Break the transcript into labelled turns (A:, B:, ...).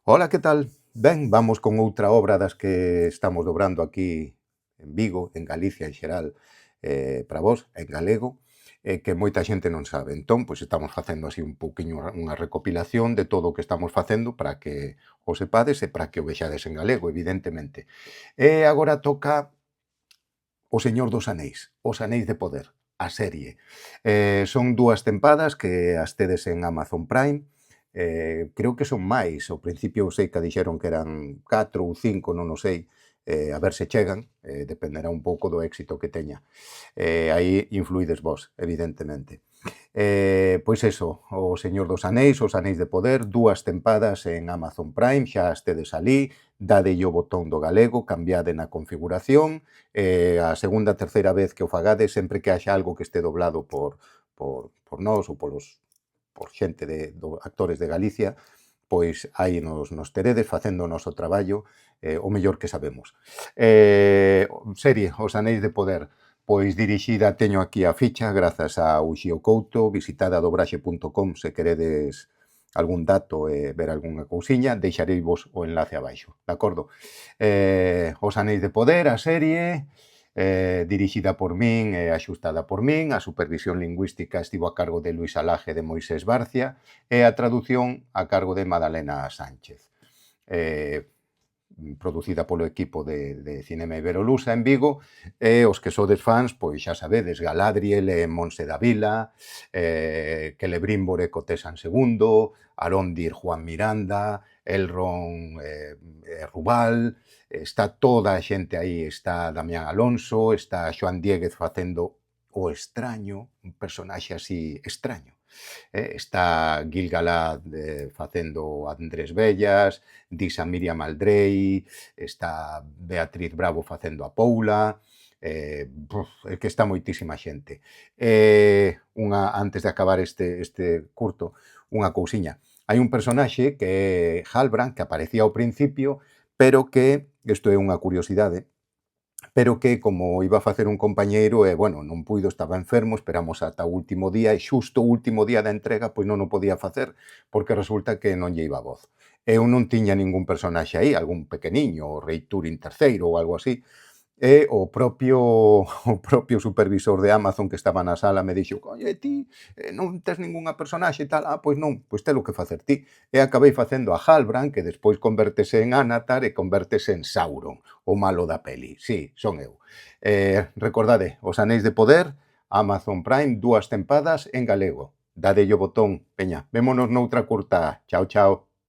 A: Ola, que tal? Ben, vamos con outra obra das que estamos dobrando aquí en Vigo, en Galicia en xeral, para vós, en galego, que moita xente non sabe. Entón, pois estamos facendo así un pouquiño unha recopilación de todo o que estamos facendo para que o sepades e para que o vexades en galego, evidentemente. E agora toca O Señor dos Anéis, Os Anéis de Poder, a serie. Son dúas tempadas que as tedes en Amazon Prime. Creo que son máis. Ao principio sei que dixeron que eran 4 ou 5, non o sei. A ver se chegan, dependerá un pouco do éxito que teña. Aí influídes vós, evidentemente. Pois eso, O Señor dos Anéis, Os Anéis de Poder, dúas tempadas en Amazon Prime, xa as tedes alí, dadelle o botón do galego, cambiade na configuración, a segunda, terceira vez que o fagades, sempre que haxa algo que este doblado por nós ou por xente actores de Galicia, pois aí nos teredes facendo o noso traballo o mellor que sabemos. Serie Os Anéis de Poder, pois dirixida, teño aquí a ficha, grazas a Uxío Couto, visitada dobraxe.com se queredes algún dato e ver algunha cousiña, deixarei vos o enlace abaixo, de acordo? Os Anéis de Poder, a serie, dirixida por min e axustada por min, a supervisión lingüística estivo a cargo de Luis Alaje de Moisés Barcia e a traducción a cargo de Madalena Sánchez. Producida polo equipo de Cinema Iberolusa en Vigo, e os que sodes fans, pois xa sabedes, Galadriel e Monse da Vila, Celebrimbor e Cotesan II, Arondir Juan Miranda, Elrond Rubal, está toda a xente aí, está Damián Alonso, está Xoán Diéguez facendo o extraño, un personaxe así extraño. Está Gil Galad facendo Andrés Bellas, Disa Miriam Aldrei, está Beatriz Bravo facendo a Poula, é que está moitísima xente. Antes de acabar este curto, unha cousiña. Hai un personaxe que é Halbrand, que aparecía ao principio, pero que, isto é unha curiosidade, pero que como iba a facer un compañeiro e, bueno, non puido, estaba enfermo, esperamos ata o último día e xusto o último día da entrega pois non o podía facer porque resulta que non lle iba a voz. Eu non tiña ningún personaxe aí, algún pequeniño, o Rei Turin III ou algo así, e o propio supervisor de Amazon que estaba na sala me dixo: "Oye, ti non tes ningunha personaxe e tal". Pois non, pois telo que facer ti. E acabei facendo a Halbrand, que despois convértese en Anatar e convértese en Sauron, o malo da peli. Sí, son eu. Recordade, Os Anéis de Poder, Amazon Prime, dúas tempadas en galego. Dadelle o botón, veña, vémonos noutra curta. Chao, chao.